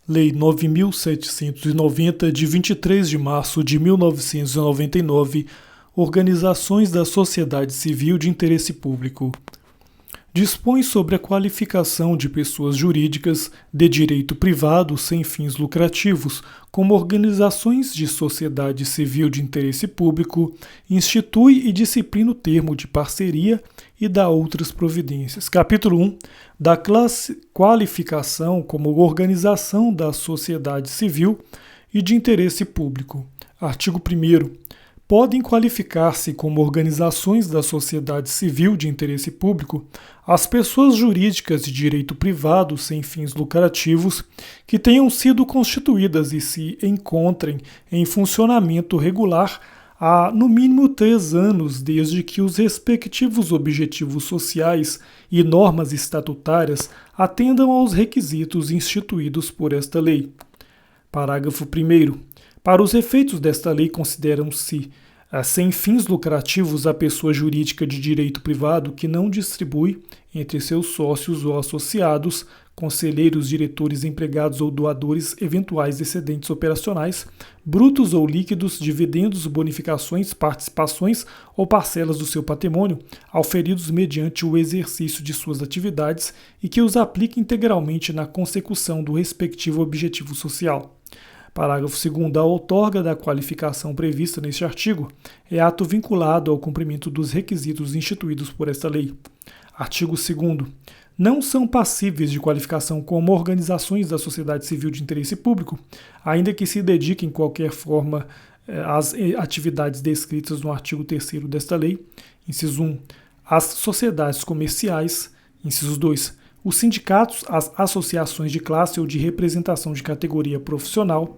Lei 9.790, de 23 de março de 1999, Organizações da Sociedade Civil de Interesse Público. Dispõe sobre a qualificação de pessoas jurídicas de direito privado sem fins lucrativos, como organizações de sociedade civil de interesse público, institui e disciplina o termo de parceria e dá outras providências. Capítulo 1. Da qualificação como organização da sociedade civil e de interesse público. Artigo 1º. Podem qualificar-se como organizações da sociedade civil de interesse público as pessoas jurídicas de direito privado sem fins lucrativos que tenham sido constituídas e se encontrem em funcionamento regular há no mínimo 3 anos desde que os respectivos objetivos sociais e normas estatutárias atendam aos requisitos instituídos por esta lei. Parágrafo 1º. Para os efeitos desta lei, consideram-se sem fins lucrativos a pessoa jurídica de direito privado que não distribui entre seus sócios ou associados, conselheiros, diretores, empregados ou doadores eventuais excedentes operacionais, brutos ou líquidos, dividendos, bonificações, participações ou parcelas do seu patrimônio, auferidos mediante o exercício de suas atividades e que os aplique integralmente na consecução do respectivo objetivo social. Parágrafo 2º. A outorga da qualificação prevista neste artigo é ato vinculado ao cumprimento dos requisitos instituídos por esta lei. Artigo 2º. Não são passíveis de qualificação como organizações da sociedade civil de interesse público, ainda que se dediquem de qualquer forma às atividades descritas no artigo 3º desta lei. Inciso 1. As sociedades comerciais. Inciso 2. Os sindicatos, as associações de classe ou de representação de categoria profissional.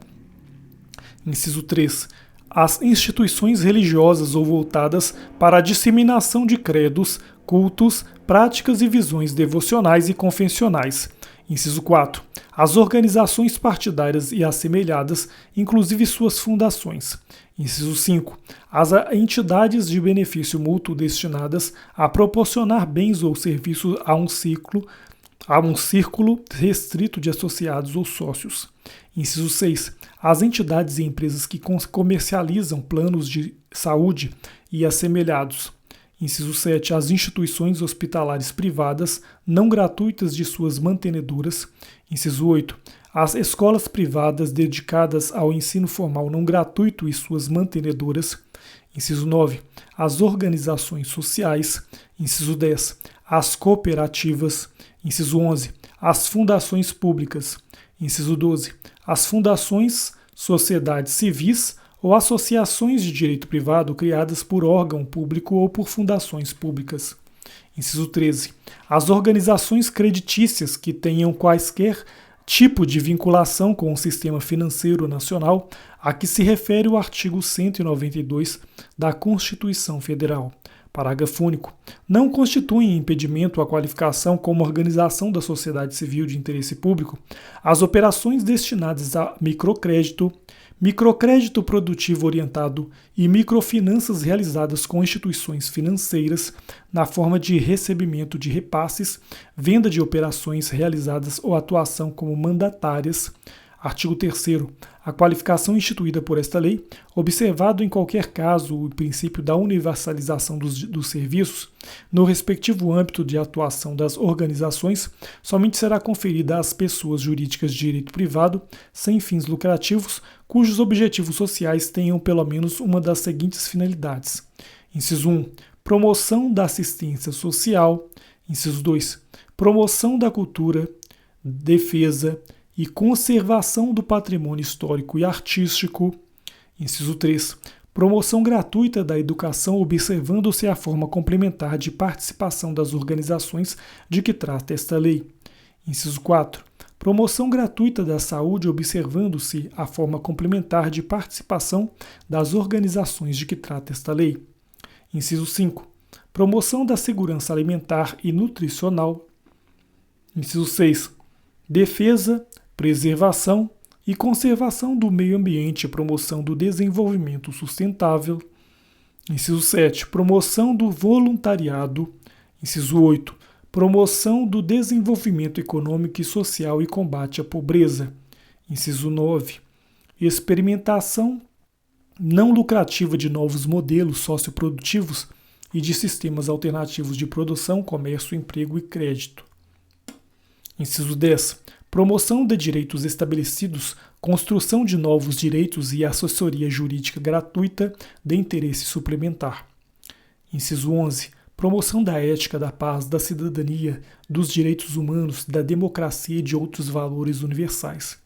Inciso 3. As instituições religiosas ou voltadas para a disseminação de credos, cultos, práticas e visões devocionais e confessionais. Inciso 4. As organizações partidárias e assemelhadas, inclusive suas fundações. Inciso 5. As entidades de benefício mútuo destinadas a proporcionar bens ou serviços a um círculo restrito de associados ou sócios. Inciso 6. As entidades e empresas que comercializam planos de saúde e assemelhados. Inciso 7. As instituições hospitalares privadas não gratuitas de suas mantenedoras. Inciso 8. As escolas privadas dedicadas ao ensino formal não gratuito e suas mantenedoras. Inciso 9. As organizações sociais. Inciso 10. As cooperativas. Inciso 11. As fundações públicas. Inciso 12. As fundações, sociedades civis ou associações de direito privado criadas por órgão público ou por fundações públicas. Inciso 13. As organizações creditícias que tenham quaisquer tipo de vinculação com o sistema financeiro nacional a que se refere o artigo 192 da Constituição Federal. Parágrafo único. Não constituem impedimento à qualificação como organização da sociedade civil de interesse público as operações destinadas a microcrédito, microcrédito produtivo orientado e microfinanças realizadas com instituições financeiras na forma de recebimento de repasses, venda de operações realizadas ou atuação como mandatárias. Artigo 3º. A qualificação instituída por esta lei, observado em qualquer caso o princípio da universalização dos serviços, no respectivo âmbito de atuação das organizações, somente será conferida às pessoas jurídicas de direito privado, sem fins lucrativos, cujos objetivos sociais tenham pelo menos uma das seguintes finalidades. Inciso 1. Promoção da assistência social. Inciso 2. Promoção da cultura, defesa e conservação do patrimônio histórico e artístico. Inciso 3. Promoção gratuita da educação, observando-se a forma complementar de participação das organizações de que trata esta lei. Inciso 4. Promoção gratuita da saúde, observando-se a forma complementar de participação das organizações de que trata esta lei. Inciso 5. Promoção da segurança alimentar e nutricional. Inciso 6. Defesa, preservação e conservação do meio ambiente e promoção do desenvolvimento sustentável. Inciso 7. Promoção do voluntariado. Inciso 8. Promoção do desenvolvimento econômico e social e combate à pobreza. Inciso 9. Experimentação não lucrativa de novos modelos socioprodutivos e de sistemas alternativos de produção, comércio, emprego e crédito. Inciso 10. Promoção de direitos estabelecidos, construção de novos direitos e assessoria jurídica gratuita de interesse suplementar. Inciso 11. Promoção da ética, da paz, da cidadania, dos direitos humanos, da democracia e de outros valores universais.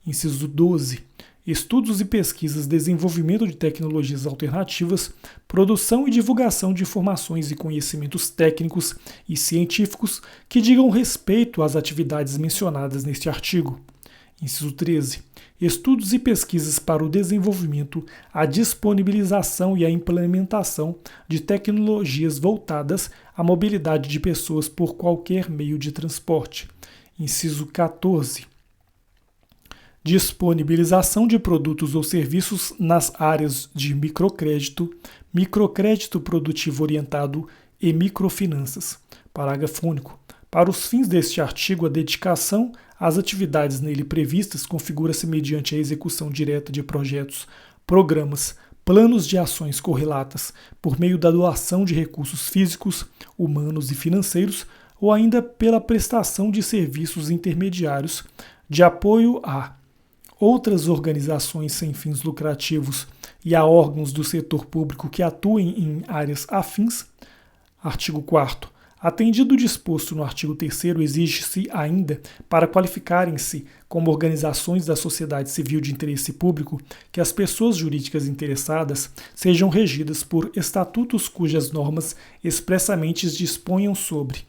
Inciso 12. Estudos e pesquisas, desenvolvimento de tecnologias alternativas, produção e divulgação de informações e conhecimentos técnicos e científicos que digam respeito às atividades mencionadas neste artigo. Inciso 13. Estudos e pesquisas para o desenvolvimento, a disponibilização e a implementação de tecnologias voltadas à mobilidade de pessoas por qualquer meio de transporte. Inciso 14. Disponibilização de produtos ou serviços nas áreas de microcrédito, microcrédito produtivo orientado e microfinanças. Parágrafo único. Para os fins deste artigo, a dedicação às atividades nele previstas configura-se mediante a execução direta de projetos, programas, planos de ações correlatas, por meio da doação de recursos físicos, humanos e financeiros, ou ainda pela prestação de serviços intermediários de apoio a outras organizações sem fins lucrativos e a órgãos do setor público que atuem em áreas afins. Artigo 4º. Atendido o disposto no artigo 3º, exige-se ainda, para qualificarem-se como organizações da sociedade civil de interesse público, que as pessoas jurídicas interessadas sejam regidas por estatutos cujas normas expressamente disponham sobre: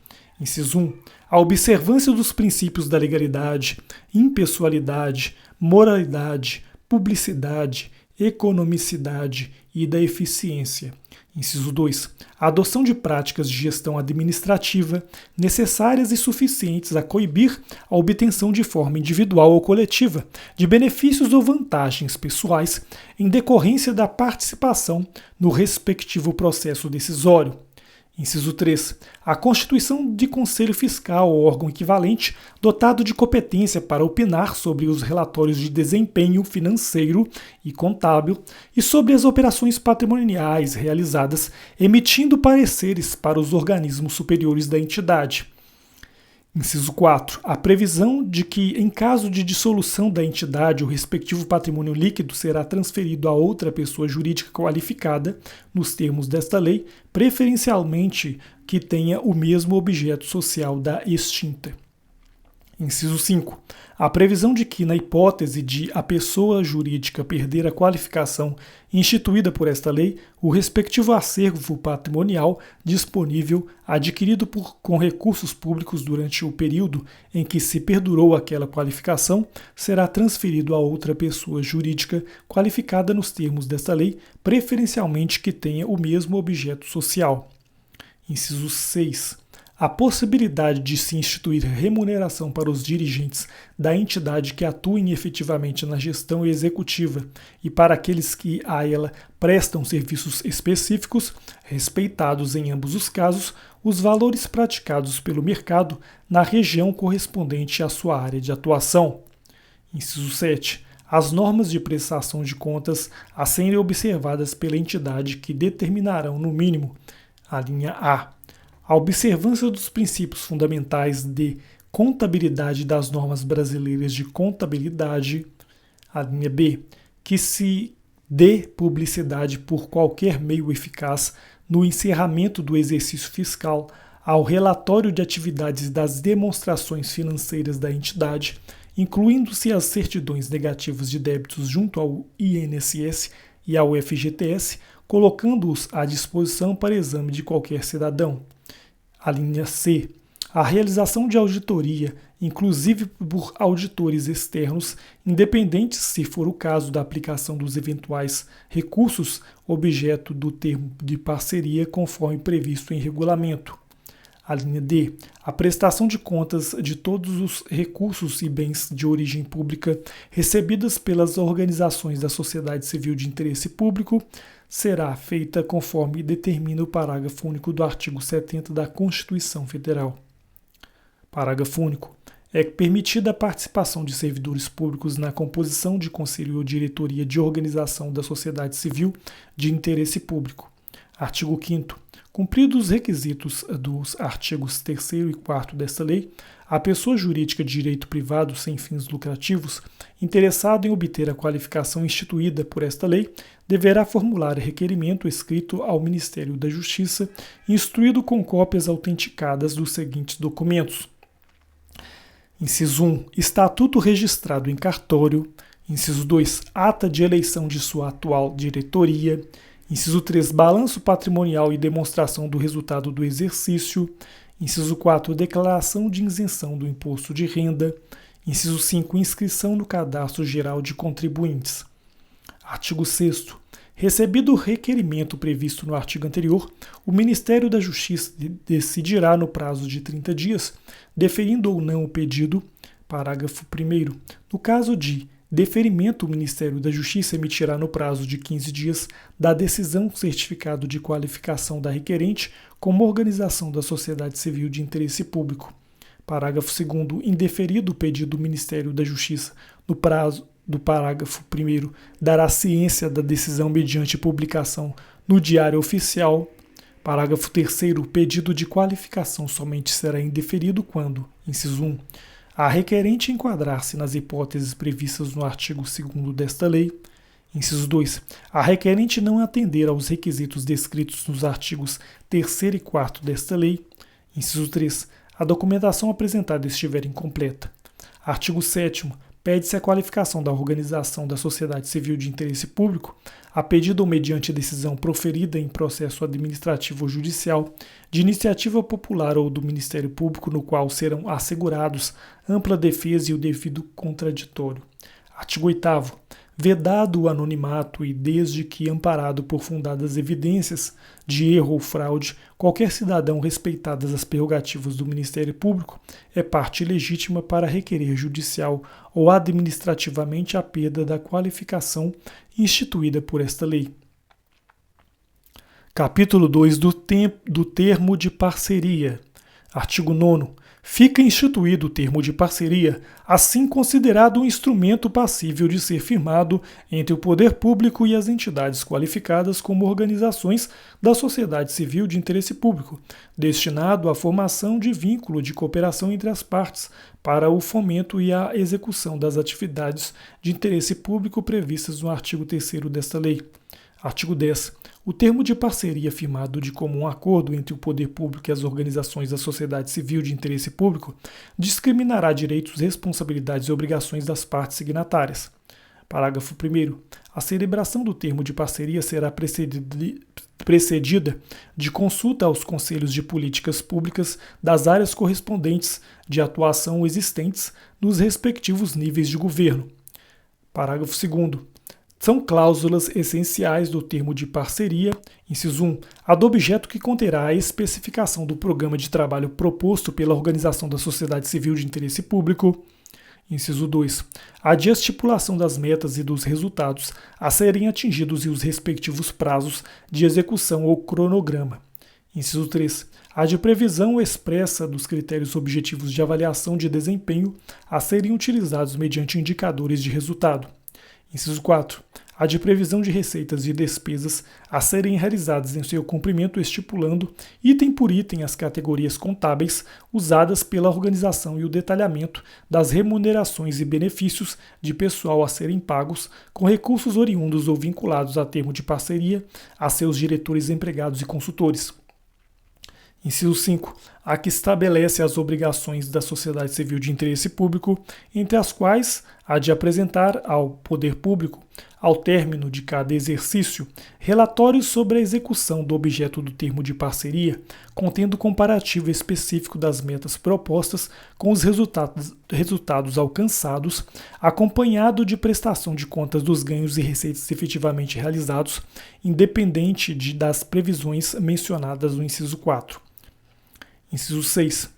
inciso 1. A observância dos princípios da legalidade, impessoalidade, moralidade, publicidade, economicidade e da eficiência. Inciso 2. A adoção de práticas de gestão administrativa necessárias e suficientes a coibir a obtenção de forma individual ou coletiva de benefícios ou vantagens pessoais em decorrência da participação no respectivo processo decisório. Inciso 3. A constituição de conselho fiscal ou órgão equivalente dotado de competência para opinar sobre os relatórios de desempenho financeiro e contábil e sobre as operações patrimoniais realizadas, emitindo pareceres para os organismos superiores da entidade. Inciso 4. A previsão de que, em caso de dissolução da entidade, o respectivo patrimônio líquido será transferido a outra pessoa jurídica qualificada, nos termos desta lei, preferencialmente que tenha o mesmo objeto social da extinta. Inciso 5. A previsão de que, na hipótese de a pessoa jurídica perder a qualificação instituída por esta lei, o respectivo acervo patrimonial disponível, adquirido com recursos públicos durante o período em que se perdurou aquela qualificação, será transferido a outra pessoa jurídica qualificada nos termos desta lei, preferencialmente que tenha o mesmo objeto social. Inciso 6. A possibilidade de se instituir remuneração para os dirigentes da entidade que atuem efetivamente na gestão executiva e para aqueles que a ela prestam serviços específicos, respeitados em ambos os casos os valores praticados pelo mercado na região correspondente à sua área de atuação. Inciso 7. As normas de prestação de contas a serem observadas pela entidade que determinarão, no mínimo, a linha A, a observância dos princípios fundamentais de contabilidade das normas brasileiras de contabilidade, a linha B, que se dê publicidade por qualquer meio eficaz no encerramento do exercício fiscal ao relatório de atividades das demonstrações financeiras da entidade, incluindo-se as certidões negativas de débitos junto ao INSS e ao FGTS, colocando-os à disposição para exame de qualquer cidadão. A linha C. A realização de auditoria, inclusive por auditores externos, independentes se for o caso da aplicação dos eventuais recursos objeto do termo de parceria conforme previsto em regulamento. A linha D. A prestação de contas de todos os recursos e bens de origem pública recebidas pelas organizações da sociedade civil de interesse público será feita conforme determina o parágrafo único do artigo 70 da Constituição Federal. Parágrafo único. É permitida a participação de servidores públicos na composição de conselho ou diretoria de organização da sociedade civil de interesse público. Artigo 5º. Cumpridos os requisitos dos artigos 3º e 4º desta lei, a pessoa jurídica de direito privado sem fins lucrativos, interessado em obter a qualificação instituída por esta lei, deverá formular requerimento escrito ao Ministério da Justiça, instruído com cópias autenticadas dos seguintes documentos. Inciso 1. Estatuto registrado em cartório. Inciso 2. Ata de eleição de sua atual diretoria. Inciso 3. Balanço patrimonial e demonstração do resultado do exercício. Inciso 4. Declaração de isenção do imposto de renda. Inciso 5. Inscrição no Cadastro Geral de Contribuintes. Artigo 6º. Recebido o requerimento previsto no artigo anterior, o Ministério da Justiça decidirá no prazo de 30 dias, deferindo ou não o pedido. Parágrafo 1º. No caso de deferimento, o Ministério da Justiça emitirá no prazo de 15 dias da decisão certificado de qualificação da requerente como organização da sociedade civil de interesse público. Parágrafo 2º. Indeferido o pedido do Ministério da Justiça no prazo do parágrafo 1º, dará ciência da decisão mediante publicação no Diário Oficial. Parágrafo 3º. O pedido de qualificação somente será indeferido quando, inciso 1, a requerente enquadrar-se nas hipóteses previstas no artigo 2º desta lei. Inciso 2. A requerente não atender aos requisitos descritos nos artigos 3º e 4º desta lei. Inciso 3. A documentação apresentada estiver incompleta. Artigo 7º. Pede-se a qualificação da organização da sociedade civil de interesse público, a pedido ou mediante decisão proferida em processo administrativo ou judicial, de iniciativa popular ou do Ministério Público, no qual serão assegurados ampla defesa e o devido contraditório. Artigo 8º. Vedado o anonimato e desde que amparado por fundadas evidências de erro ou fraude, qualquer cidadão, respeitadas as prerrogativas do Ministério Público, é parte legítima para requerer judicial ou administrativamente a perda da qualificação instituída por esta lei. Capítulo 2 do termo de parceria. Artigo 9º. Fica instituído o termo de parceria, assim considerado um instrumento passível de ser firmado entre o poder público e as entidades qualificadas como organizações da sociedade civil de interesse público, destinado à formação de vínculo de cooperação entre as partes para o fomento e a execução das atividades de interesse público previstas no artigo 3º desta lei. Artigo 10. O termo de parceria firmado de comum acordo entre o poder público e as organizações da sociedade civil de interesse público discriminará direitos, responsabilidades e obrigações das partes signatárias. Parágrafo 1º. A celebração do termo de parceria será precedida de consulta aos conselhos de políticas públicas das áreas correspondentes de atuação existentes nos respectivos níveis de governo. Parágrafo 2º. São cláusulas essenciais do termo de parceria, inciso 1, a do objeto que conterá a especificação do programa de trabalho proposto pela organização da sociedade civil de interesse público, inciso 2, a de estipulação das metas e dos resultados a serem atingidos e os respectivos prazos de execução ou cronograma, inciso 3, a de previsão expressa dos critérios objetivos de avaliação de desempenho a serem utilizados mediante indicadores de resultado. Inciso 4. A de previsão de receitas e despesas a serem realizadas em seu cumprimento, estipulando, item por item, as categorias contábeis usadas pela organização e o detalhamento das remunerações e benefícios de pessoal a serem pagos com recursos oriundos ou vinculados a termo de parceria a seus diretores, empregados e consultores. Inciso 5. A que estabelece as obrigações da sociedade civil de interesse público, entre as quais a de apresentar ao poder público, ao término de cada exercício, relatórios sobre a execução do objeto do termo de parceria, contendo comparativo específico das metas propostas com os resultados alcançados, acompanhado de prestação de contas dos ganhos e receitas efetivamente realizados, independente das previsões mencionadas no inciso 4. Inciso 6.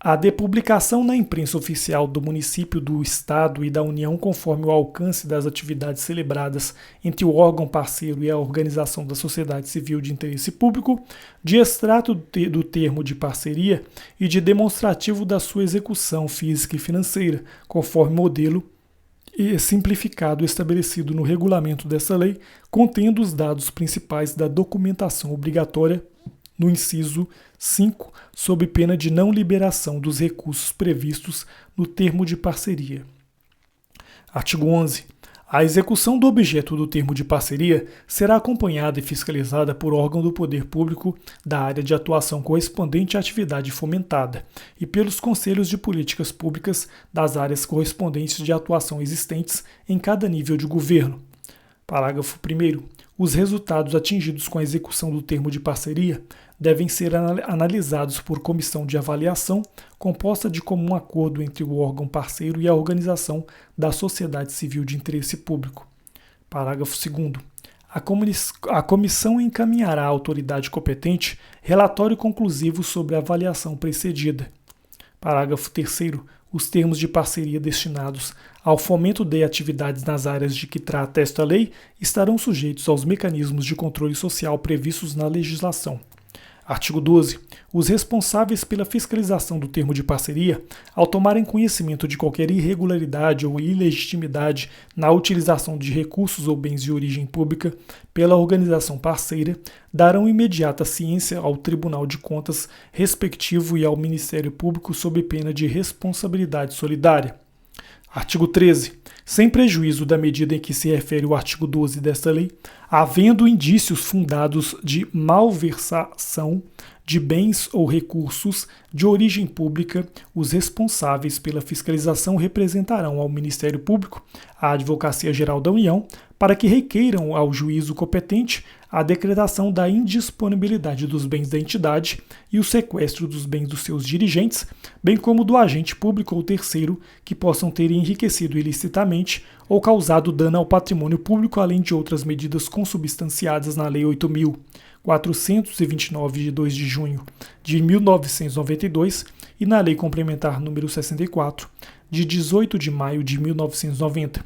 A depublicação na imprensa oficial do município, do Estado e da União, conforme o alcance das atividades celebradas entre o órgão parceiro e a organização da sociedade civil de interesse público, de extrato do termo de parceria e de demonstrativo da sua execução física e financeira, conforme modelo simplificado estabelecido no regulamento dessa lei, contendo os dados principais da documentação obrigatória no inciso 5, sob pena de não liberação dos recursos previstos no termo de parceria. Artigo 11. A execução do objeto do termo de parceria será acompanhada e fiscalizada por órgão do poder público da área de atuação correspondente à atividade fomentada e pelos conselhos de políticas públicas das áreas correspondentes de atuação existentes em cada nível de governo. Parágrafo 1º. Os resultados atingidos com a execução do termo de parceria devem ser analisados por comissão de avaliação composta de comum acordo entre o órgão parceiro e a organização da sociedade civil de interesse público. Parágrafo 2º. A comissão encaminhará à autoridade competente relatório conclusivo sobre a avaliação precedida. Parágrafo 3º. Os termos de parceria destinados ao fomento de atividades nas áreas de que trata esta lei estarão sujeitos aos mecanismos de controle social previstos na legislação. Artigo 12. Os responsáveis pela fiscalização do termo de parceria, ao tomarem conhecimento de qualquer irregularidade ou ilegitimidade na utilização de recursos ou bens de origem pública pela organização parceira, darão imediata ciência ao Tribunal de Contas respectivo e ao Ministério Público sob pena de responsabilidade solidária. Artigo 13. Sem prejuízo da medida em que se refere o artigo 12 desta lei, havendo indícios fundados de malversação de bens ou recursos de origem pública, os responsáveis pela fiscalização representarão ao Ministério Público, à Advocacia Geral da União, para que requeiram ao juízo competente a decretação da indisponibilidade dos bens da entidade e o sequestro dos bens dos seus dirigentes, bem como do agente público ou terceiro que possam ter enriquecido ilicitamente ou causado dano ao patrimônio público, além de outras medidas consubstanciadas na Lei 8.429, de 2 de junho de 1992, e na Lei Complementar número 64, de 18 de maio de 1990.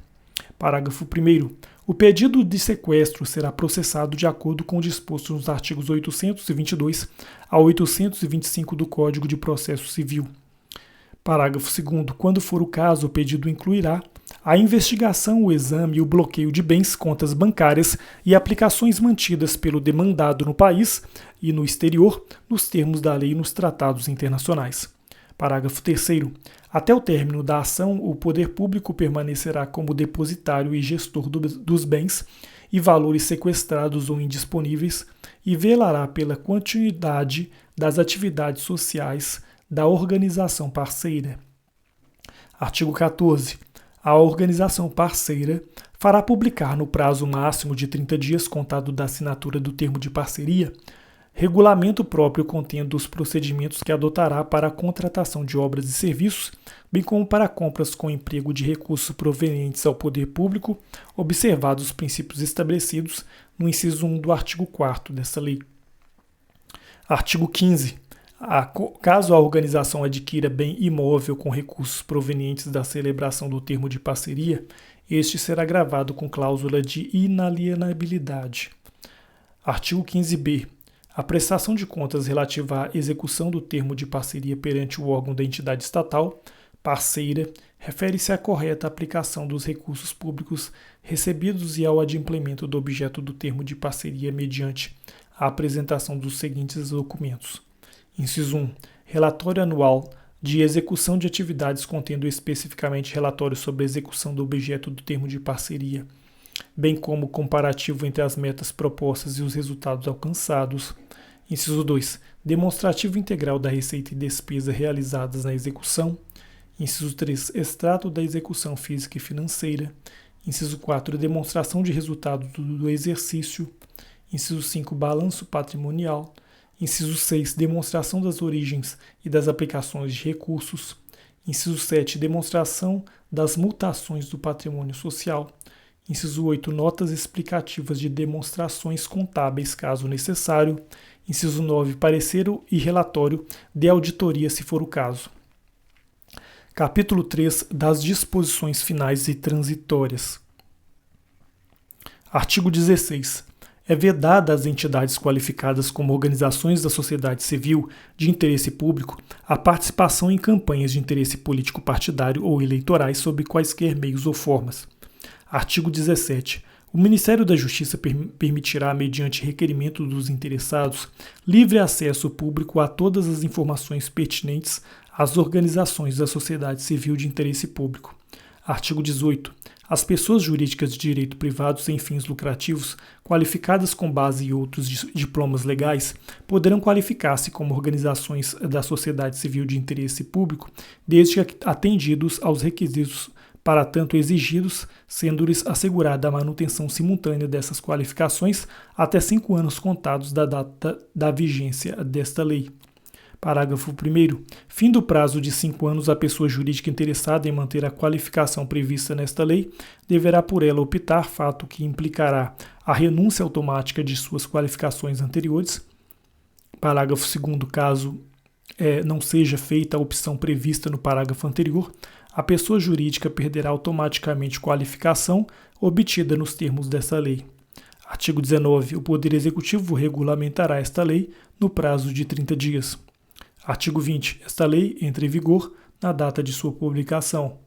Parágrafo 1º. O pedido de sequestro será processado de acordo com o disposto nos artigos 822 a 825 do Código de Processo Civil. Parágrafo 2º. Quando for o caso, o pedido incluirá a investigação, o exame e o bloqueio de bens, contas bancárias e aplicações mantidas pelo demandado no país e no exterior, nos termos da lei e nos tratados internacionais. Parágrafo 3º. Até o término da ação, o poder público permanecerá como depositário e gestor dos bens e valores sequestrados ou indisponíveis e velará pela continuidade das atividades sociais da organização parceira. Artigo 14. A organização parceira fará publicar no prazo máximo de 30 dias contado da assinatura do termo de parceria regulamento próprio contendo os procedimentos que adotará para a contratação de obras e serviços, bem como para compras com emprego de recursos provenientes ao poder público, observados os princípios estabelecidos no inciso 1 do artigo 4º dessa lei. Artigo 15. Caso a organização adquira bem imóvel com recursos provenientes da celebração do termo de parceria, este será gravado com cláusula de inalienabilidade. Artigo 15b. A prestação de contas relativa à execução do termo de parceria perante o órgão da entidade estatal parceira refere-se à correta aplicação dos recursos públicos recebidos e ao adimplemento do objeto do termo de parceria mediante a apresentação dos seguintes documentos. Inciso 1. Relatório anual de execução de atividades contendo especificamente relatório sobre a execução do objeto do termo de parceria, bem como comparativo entre as metas propostas e os resultados alcançados. Inciso 2. Demonstrativo integral da receita e despesa realizadas na execução. Inciso 3. Extrato da execução física e financeira. Inciso 4. Demonstração de resultado do exercício. Inciso 5. Balanço patrimonial. Inciso 6. Demonstração das origens e das aplicações de recursos. Inciso 7. Demonstração das mutações do patrimônio social. Inciso 8. Notas explicativas de demonstrações contábeis, caso necessário. Inciso 9. Parecer e relatório de auditoria, se for o caso. Capítulo 3 das disposições finais e transitórias. Artigo 16. É vedada às entidades qualificadas como organizações da sociedade civil de interesse público a participação em campanhas de interesse político partidário ou eleitorais sob quaisquer meios ou formas. Artigo 17. O Ministério da Justiça permitirá, mediante requerimento dos interessados, livre acesso público a todas as informações pertinentes às organizações da sociedade civil de interesse público. Artigo 18. As pessoas jurídicas de direito privado sem fins lucrativos, qualificadas com base em outros diplomas legais, poderão qualificar-se como organizações da sociedade civil de interesse público, desde que atendidos aos requisitos para tanto exigidos, sendo-lhes assegurada a manutenção simultânea dessas qualificações até 5 anos contados da data da vigência desta lei. Parágrafo 1º. Fim do prazo de 5 anos, a pessoa jurídica interessada em manter a qualificação prevista nesta lei deverá por ela optar, fato que implicará a renúncia automática de suas qualificações anteriores. Parágrafo 2º. Caso não seja feita a opção prevista no parágrafo anterior, a pessoa jurídica perderá automaticamente qualificação obtida nos termos dessa lei. Artigo 19. O Poder Executivo regulamentará esta lei no prazo de 30 dias. Artigo 20. Esta lei entra em vigor na data de sua publicação.